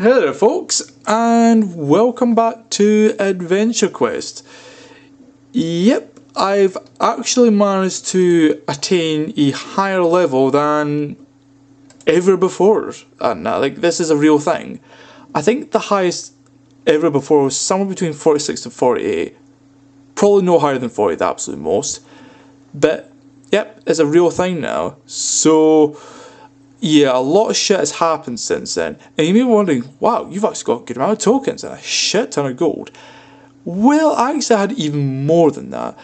Hey there folks, and welcome back to Adventure Quest. Yep, I've actually managed to attain a higher level than ever before, and this is a real thing. I think the highest ever before was somewhere between 46 and 48. Probably no higher than 40, the absolute most. But yep, it's a real thing now. So yeah, a lot of shit has happened since then. And you may be wondering, wow, you've actually got a good amount of tokens and a shit ton of gold. Well, I actually had even more than that.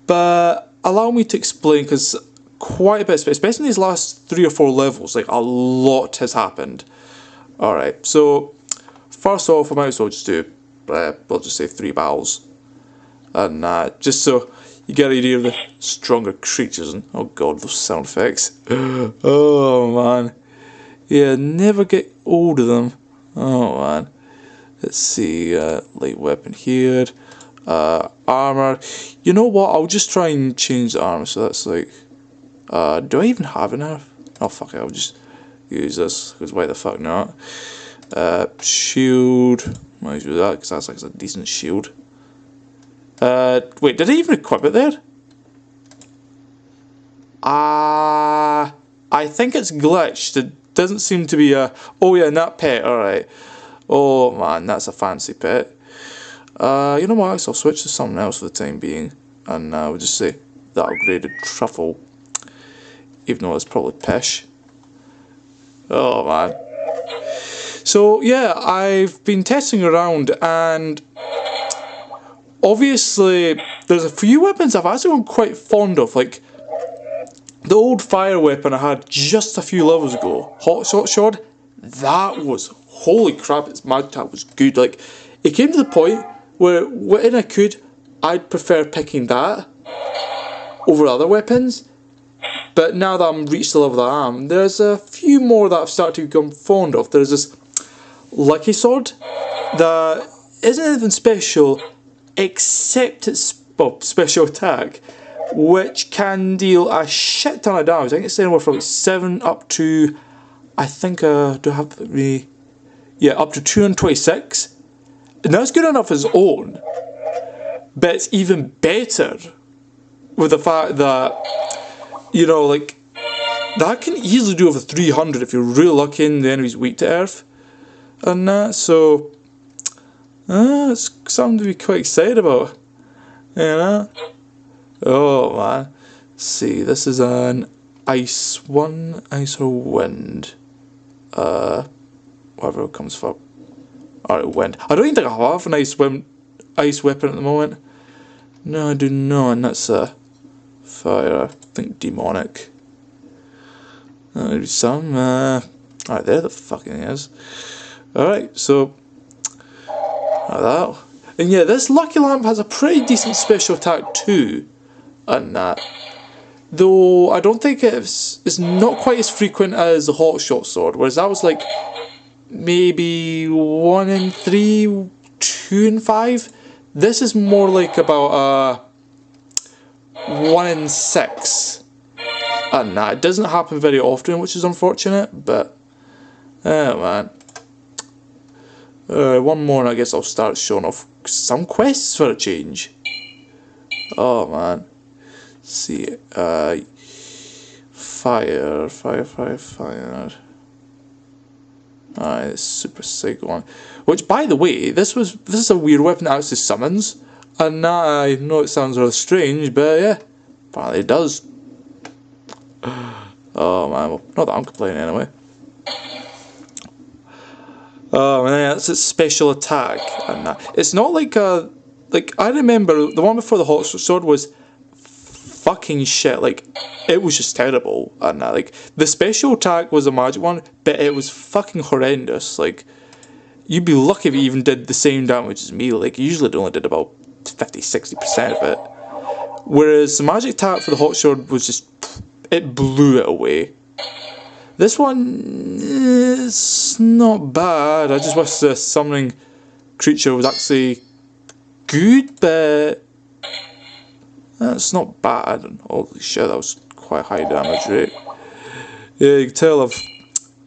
But allow me to explain, because quite a bit, especially in these last 3 or 4 levels, like a lot has happened. Alright, so first off, I might as well just do, we'll just say 3 battles. And just so you get an idea of the stronger creatures, and oh god, those sound effects. Oh man. Yeah, never get old of them. Oh man. Let's see, light weapon here. Armor. You know what, I'll just try and change the armor, so that's like... do I even have enough? Oh fuck it, I'll just use this, because why the fuck not? Shield. Might as well do that, because that's like a decent shield. Wait, did I even equip it there? I think it's glitched. It doesn't seem to be a... Oh yeah, that pet, alright. Oh man, that's a fancy pet. You know what, I'll switch to something else for the time being. And we'll just say the upgraded truffle. Even though it's probably pish. Oh man. So yeah, I've been testing around and... obviously, there's a few weapons I've actually been quite fond of, like the old fire weapon I had just a few levels ago, Hot Shot Sword. That was, holy crap, its mag attack was good. Like, it came to the point where when I could, I'd prefer picking that over other weapons. But now that I'm reached the level that I am, there's a few more that I've started to become fond of. There's this Lucky Sword that isn't anything special, except its special attack, which can deal a shit ton of damage. I think it's anywhere from like 7 up to, I think, do I have the... yeah, up to 226. And that's good enough as its own, but it's even better with the fact that, you know, like, that can easily do over 300 if you're really lucky and the enemy's weak to earth. And that, so... it's something to be quite excited about, you know? Oh man. Let's see, this is an ice one, ice or wind. Whatever it comes for. Alright, wind. I don't even think I have an ice weapon at the moment. No, I do not, and that's a fire. I think demonic. Maybe some, alright, there the fucking is. Alright, so... like that. And yeah, this Lucky Lamp has a pretty decent special attack too. And that. Though I don't think it's not quite as frequent as the Hot Shot Sword, whereas that was like maybe 1 in 3, 2 in 5. This is more like about 1 in 6. And that, it doesn't happen very often, which is unfortunate, but oh man. One more and I guess I'll start showing off some quests for a change. Oh man. Let's see, fire. Alright, super sick one. Which, by the way, this is a weird weapon that actually summons. And I know it sounds rather strange, but yeah, apparently it does. Oh man, well, not that I'm complaining anyway. Oh man, that's its special attack, and that. It's not like a... like, I remember the one before the Hot Sword was fucking shit, like, it was just terrible, and like, the special attack was a magic one, but it was fucking horrendous. Like, you'd be lucky if it even did the same damage as me. Like, usually it only did about 50-60% of it. Whereas the magic attack for the Hot Sword was just... it blew it away. This one is not bad. I just wish the summoning creature was actually good, but that's not bad. And holy shit, that was quite high damage rate. Yeah, you can tell I've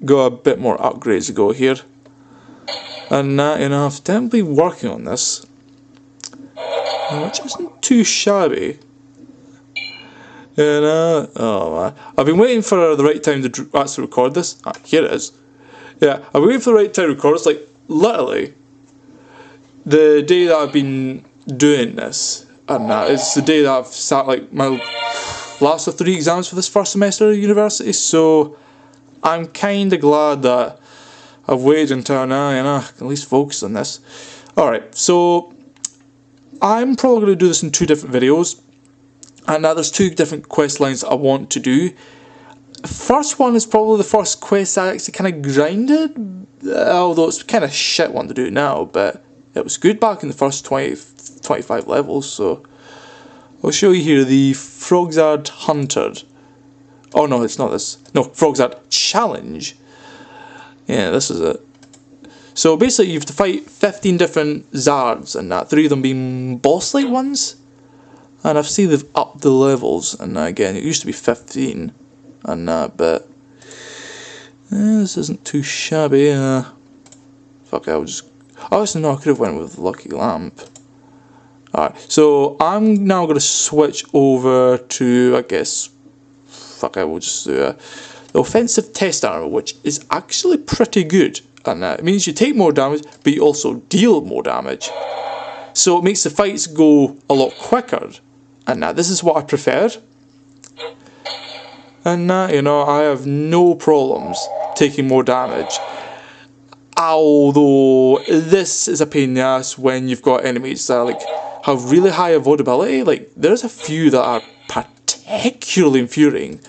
got a bit more upgrades to go here. And you know, I've definitely been working on this, which isn't too shabby. You know, oh man, I've been waiting for the right time to actually record this. Ah, here it is. Yeah, I've been waiting for the right time to record. It's like literally the day that I've been doing this, and it's the day that I've sat like my last of 3 exams for this first semester of university. So I'm kind of glad that I've waited until now, you know, I can at least focus on this. Alright, so I'm probably going to do this in 2 different videos, and now there's 2 different quest lines that I want to do. First one is probably the first quest I actually kind of grinded, although it's kind of shit one to do now, but it was good back in the first 25 levels, so I'll show you here the Frogzard Hunted. Oh no, it's not this. No, Frogzard Challenge. Yeah, this is it. So basically you have to fight 15 different Zards, and 3 of them being boss-like ones. And I've seen they've upped the levels, and again, it used to be 15. And but this isn't too shabby. Fuck, I was just... Obviously, no, I could have went with Lucky Lamp. Alright, so I'm now going to switch over to, I guess... Fuck, I will just do the offensive test armor, which is actually pretty good. And it means you take more damage, but you also deal more damage. So it makes the fights go a lot quicker. And this is what I preferred. And you know, I have no problems taking more damage. Although this is a pain in the ass when you've got enemies that like have really high avoidability. Like there's a few that are particularly infuriating.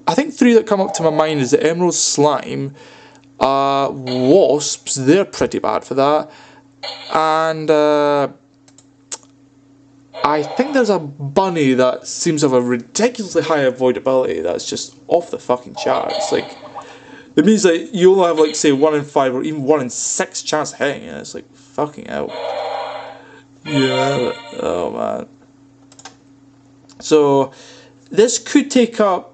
I think 3 that come up to my mind is the Emerald Slime, Wasps, they're pretty bad for that, and I think there's a bunny that seems to have a ridiculously high avoidability that's just off the fucking charts. Like, it means that you only have like say 1 in 5 or even 1 in 6 chance of hitting it. It's like fucking hell. Yeah, oh man. So this could take up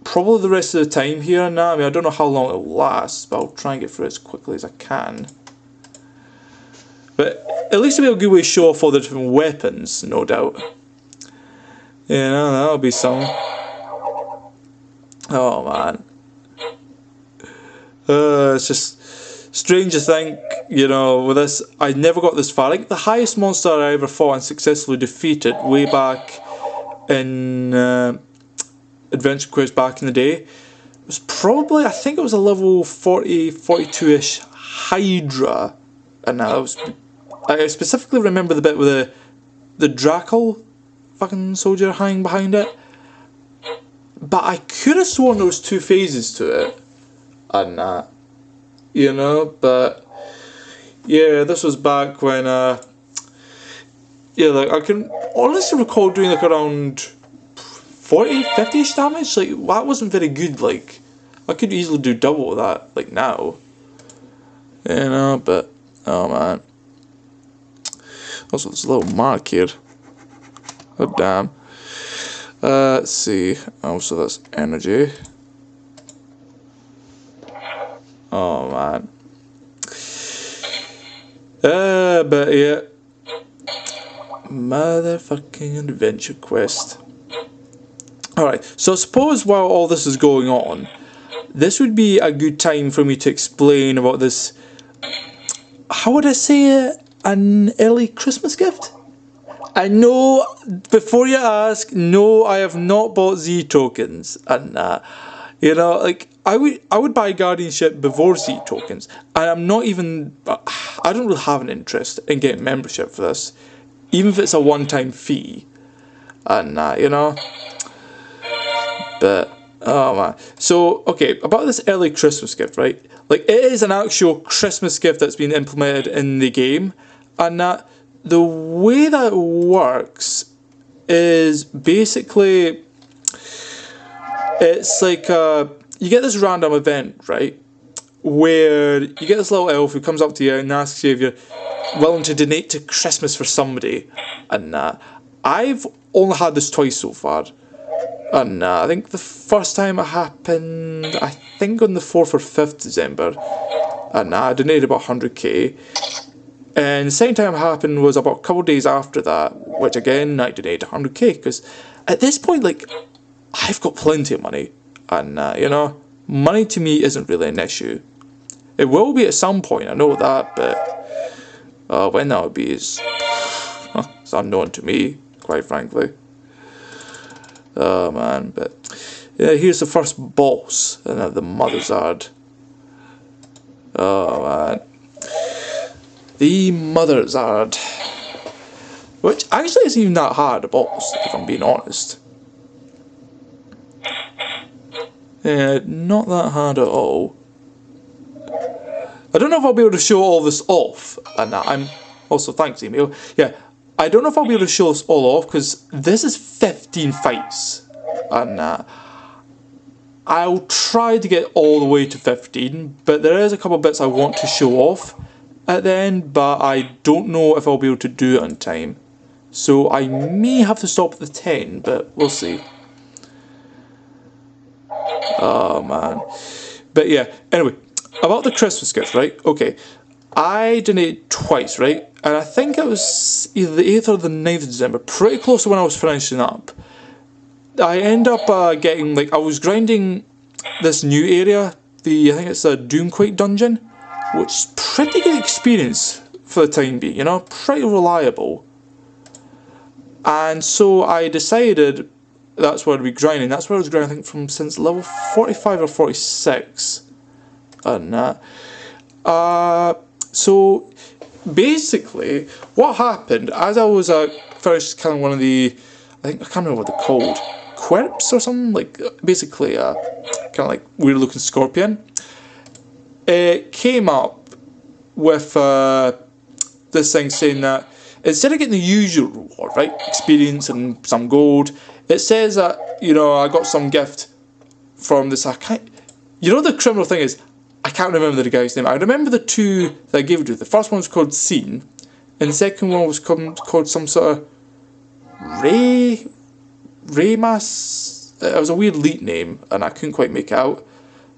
probably the rest of the time here and now. I mean, I don't know how long it'll last, but I'll try and get through it as quickly as I can. But at least it'll be a good way to show off all the different weapons, no doubt. You know, that'll be something. Oh man. It's just strange to think, you know, with this, I never got this far. Like, the highest monster I ever fought and successfully defeated way back in Adventure Quest back in the day was probably, I think it was a level 40, 42-ish Hydra. And that was, I specifically remember the bit with the Drackle fucking soldier hanging behind it. But I could have sworn there was 2 phases to it. And you know, but yeah, this was back when yeah, like I can honestly recall doing like around 40, 50-ish damage. Like, that wasn't very good. Like, I could easily do double of that, like, now. You know, but oh man. Also, there's a little mark here. Oh damn. Let's see. Also, that's energy. Oh man. But yeah. Motherfucking Adventure Quest. Alright, so suppose while all this is going on, this would be a good time for me to explain about this, how would I say it, an early Christmas gift? I know, before you ask, no, I have not bought Z tokens, and you know, like, I would buy Guardianship before Z tokens, and I'm not even, I don't really have an interest in getting membership for this, even if it's a one-time fee, and you know, but, oh man, so, okay, about this early Christmas gift, right, like, it is an actual Christmas gift that's been implemented in the game, and the way that it works is basically, it's like, you get this random event, right, where you get this little elf who comes up to you and asks you if you're willing to donate to Christmas for somebody, and I've only had this twice so far, and I think the first time it happened, I think on the 4th or 5th December, and I donated about 100k. And the second time it happened was about a couple of days after that, which again I donated 100k, because at this point, like, I've got plenty of money, and you know, money to me isn't really an issue. It will be at some point, I know that, but when that will be is it's unknown to me, quite frankly. Oh man, but yeah, here's the first boss, and the Mother's Ard. Oh man, the Mother's Ard, which actually isn't even that hard a boss, if I'm being honest. Yeah, not that hard at all. I don't know if I'll be able to show all this off, and I'm also, thanks email, yeah, I don't know if I'll be able to show this all off, because this is 15 fights, and I'll try to get all the way to 15, but there is a couple of bits I want to show off at the end, but I don't know if I'll be able to do it on time, so I may have to stop at the 10, but we'll see. Oh man, but yeah, anyway, about the Christmas gift, right? Okay, I donated twice, right? And I think it was either the 8th or the 9th of December, pretty close to when I was finishing up. I end up getting, like, I was grinding this new area, I think it's a Doomquake dungeon, which is pretty good experience for the time being, you know, pretty reliable. And so I decided that's where I'd be grinding. That's where I was grinding, I think, from since level 45 or 46. And so basically, what happened as I was first kind of one of the, I can't remember what they're called, quirps or something, like basically kind of like weird looking scorpion. It came up with this thing saying that instead of getting the usual reward, right, experience and some gold, it says that, you know, I got some gift from this. You know, the criminal thing is, I can't remember the guy's name. I remember the two that I gave it to. The first one was called Scene, and the second one was called some sort of Raymas. It was a weird leet name, and I couldn't quite make it out.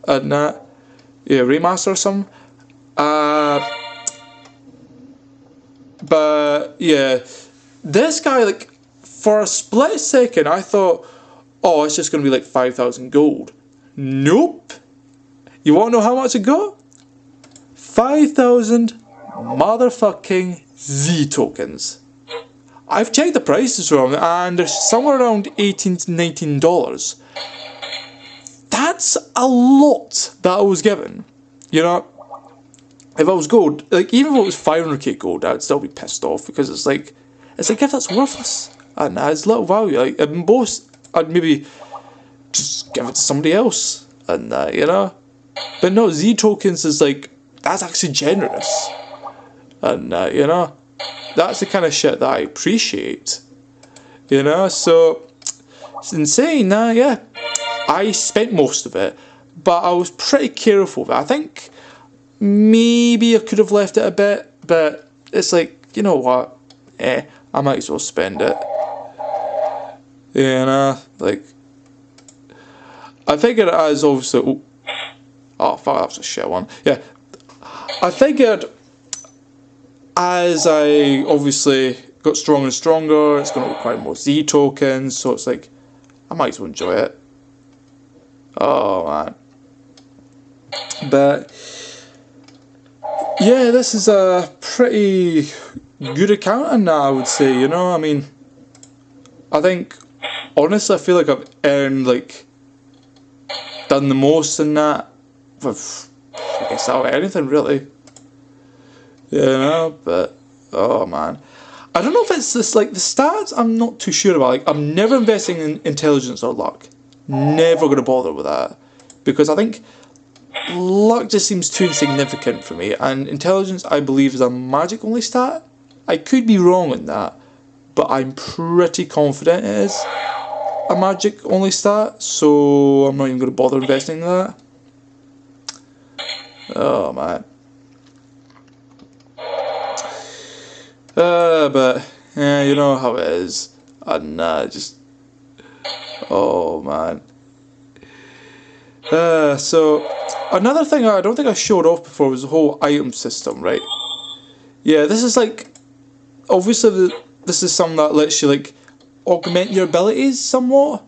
And yeah, Raymas or something. But yeah, this guy, like, for a split second, I thought, oh, it's just going to be like 5,000 gold. Nope. You want to know how much it got? 5,000 motherfucking Z tokens. I've checked the prices from them, and they're somewhere around $18 to $19. That's a lot that I was given. You know, if I was gold, like, even if it was 500k gold, I'd still be pissed off, because it's like, it's a gift that's worthless and has little value. Like, at most, I'd maybe just give it to somebody else, and you know. But no, Z tokens is like, that's actually generous, and you know, that's the kind of shit that I appreciate, you know. So it's insane. Yeah, I spent most of it, but I was pretty careful of it. I think maybe I could have left it a bit, but it's like, you know what, I might as well spend it, you know. Like, I figured as obviously, oh fuck, that was a shit one. Yeah, I figured as I obviously got stronger and stronger, it's going to require more Z tokens, so it's like, I might as well enjoy it. Oh man. But yeah, this is a pretty good accounting now, I would say, you know. I mean, I think, honestly, I feel like I've earned, like, done the most in that with, I guess, out of anything really, you know. But oh man, I don't know if it's this, like, the stats I'm not too sure about. Like, I'm never investing in intelligence or luck, never gonna bother with that, because I think luck just seems too insignificant for me, and intelligence, I believe, is a magic only stat. I could be wrong on that, but I'm pretty confident it is a magic only stat, so I'm not even going to bother investing in that. Oh man. But yeah, you know how it is, and just, oh man. So another thing I don't think I showed off before was the whole item system, right? Yeah, this is like, obviously this is something that lets you like augment your abilities somewhat,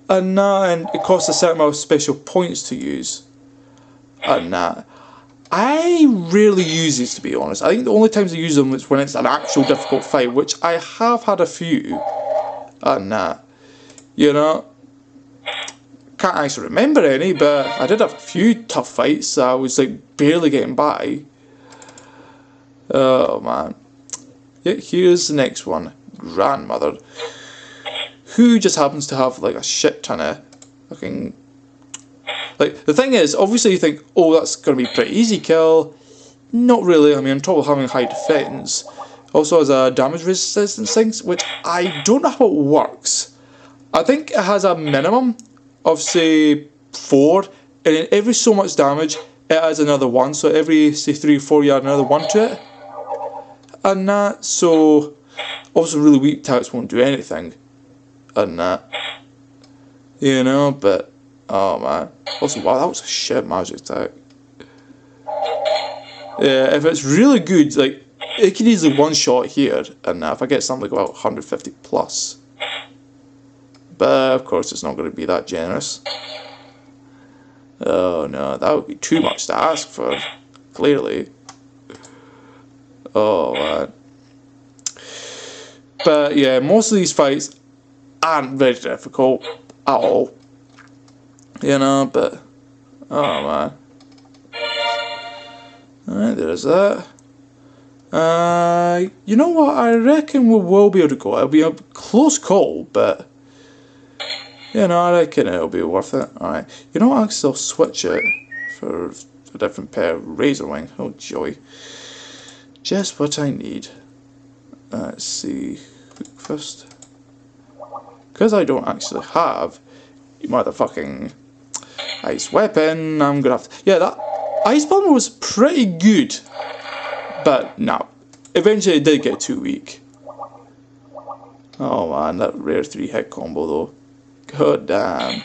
and it costs a certain amount of special points to use, and I rarely use these, to be honest. I think the only times I use them is when it's an actual difficult fight, which I have had a few, and you know, can't actually remember any, but I did have a few tough fights that I was like barely getting by. Oh man. Yeah, here's the next one. Grandmother. Who just happens to have like a shit ton of fucking... Like, the thing is, obviously you think, oh, that's going to be a pretty easy kill. Not really. I mean, on top of having high defense, also has a damage resistance thing, which I don't know how it works. I think it has a minimum of, say, 4, and in every so much damage, it adds another 1, so every, say, 3 or 4 you add another 1 to it. And so, also really weak attacks won't do anything. And you know, but, oh man. Also, wow, that was a shit magic attack. Yeah, if it's really good, like, it can easily one-shot here, and if I get something like about 150 plus. But, of course, it's not going to be that generous. Oh no, that would be too much to ask for, clearly. Oh man. But yeah, most of these fights aren't very difficult at all. You know, but... Oh man. Alright, there's that. You know what, I reckon we will be able to go. It'll be a close call, but... You know, I reckon it'll be worth it. Alright. You know what, I'll switch it for a different pair of Razor Wing. Oh joy. Just what I need. Let's see. Hook first. Because I don't actually have a motherfucking ice weapon, I'm gonna have to... Yeah, that ice bomb was pretty good. But no. Eventually it did get too weak. Oh man, that rare 3-hit combo though. God damn.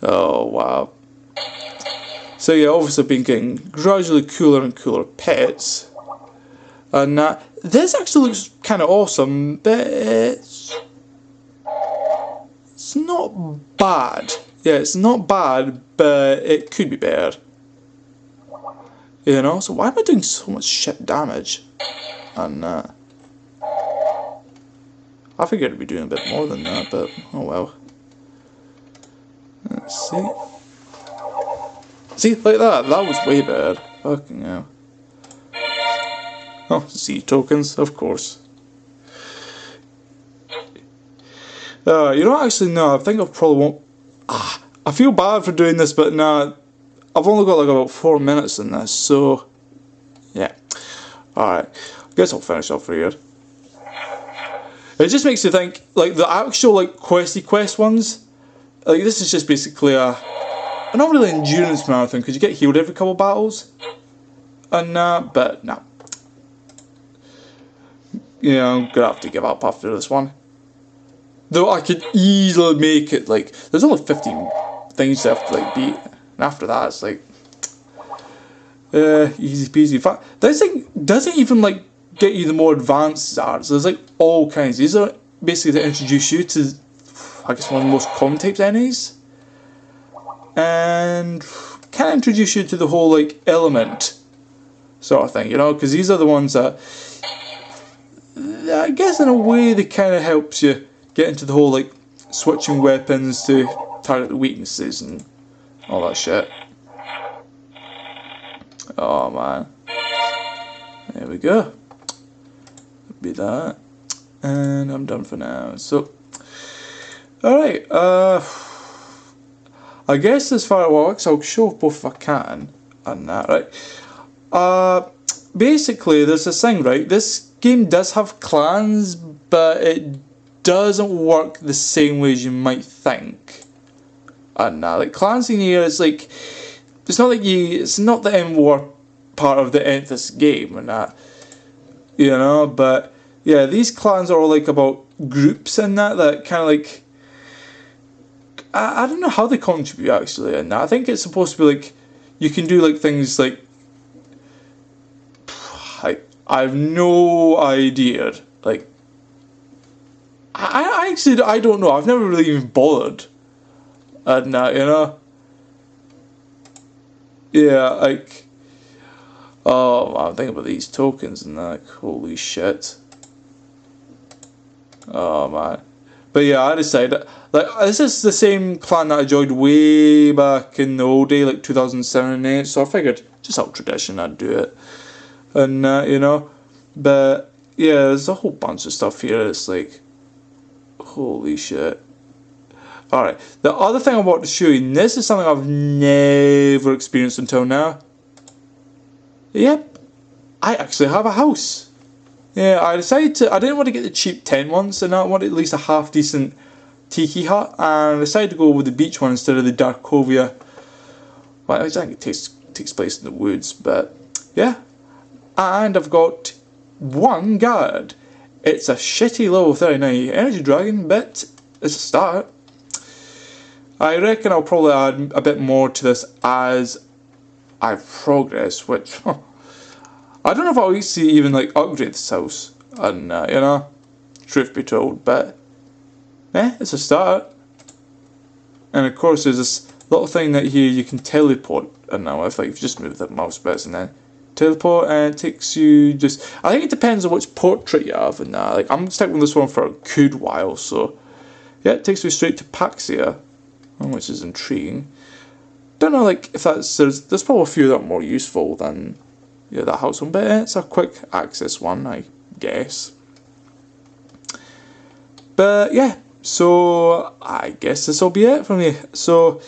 Oh wow. So yeah, obviously I've been getting gradually cooler and cooler pets. And this actually looks kind of awesome, but it's not bad. Yeah, it's not bad, but it could be better. You know, so why am I doing so much shit damage? And I figured I'd be doing a bit more than that, but oh well. Let's see. See, like that was way better. Fucking hell. Oh, Z tokens, of course. You know, actually, no, I think I probably won't... I feel bad for doing this, but nah, I've only got like about 4 minutes in this, so... Yeah. Alright, I guess I'll finish off here. It just makes you think, like, the actual, like, quest ones, like, this is just basically a not really endurance marathon, because you get healed every couple battles. And, but, no. Yeah, I'm gonna have to give up after this one. Though I could easily make it, like, there's only 15 things you have to, like, beat. And after that, it's like, easy peasy. In fact, this thing doesn't even, like, get you the more advanced Zars. There's, like, all kinds. These are basically to introduce you to, I guess, one of the most common types of enemies. And kind of introduce you to the whole, like, element sort of thing, you know? Because these are the ones that, I guess in a way, they kind of helps you get into the whole, like, switching weapons to target the weaknesses and all that shit. Oh, man. There we go. Be that. And I'm done for now. So, alright, I guess as far as it works, I'll show both if I can. And that, right? Basically, there's this thing, right? This game does have clans, but it doesn't work the same way as you might think. And like clans in here, it's like it's not like it's not the end war part of the Nth's game and that, you know. But yeah, these clans are all like about groups and that kind of like I don't know how they contribute actually, and I think it's supposed to be like you can do like things like I have no idea. Like I actually I don't know. I've never really even bothered. And you know, yeah, like oh, I'm thinking about these tokens and that. Like, holy shit. Oh man. But yeah, I decided like this is the same clan that I joined way back in the old day, like 2007 and 8. So I figured just out of tradition I'd do it, and you know, but yeah, there's a whole bunch of stuff here. It's like, holy shit. All right, the other thing I want to show you, and this is something I've never experienced until now. Yep, I actually have a house. Yeah, I decided to. I didn't want to get the cheap tent ones, and I wanted at least a half decent tiki hut, and I decided to go with the beach one instead of the Darkovia. Well, I think it takes place in the woods, but yeah. And I've got one guard. It's a shitty level 39 energy dragon, but it's a start. I reckon I'll probably add a bit more to this as I progress, which I don't know if I'll actually even like upgrade this house, and you know, truth be told, but it's a start. And of course, there's this little thing that here you can teleport, and now if like you just move the mouse bits and then teleport, and it takes you just. I think it depends on which portrait you have, and like I'm sticking with this one for a good while, so yeah, it takes me straight to Paxia, which is intriguing. Don't know like if there's probably a few that are more useful than. Yeah, that house one, but it's a quick access one, I guess. But yeah, so I guess this will be it from me. So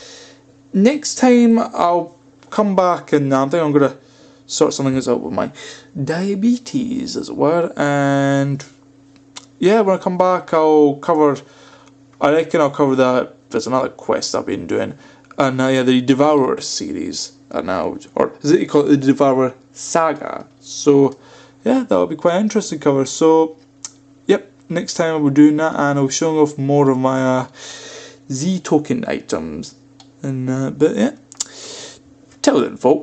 next time I'll come back and I think I'm going to sort something out with my diabetes, as it were. And yeah, when I come back, I reckon I'll cover that. There's another quest I've been doing. And yeah, the Devourer series. Now, or is it you call it the Devourer Saga? So yeah, that'll be quite interesting to cover. So yep, next time I'll be doing that, and I'll be showing off more of my Z token items. And but yeah, till then, folks.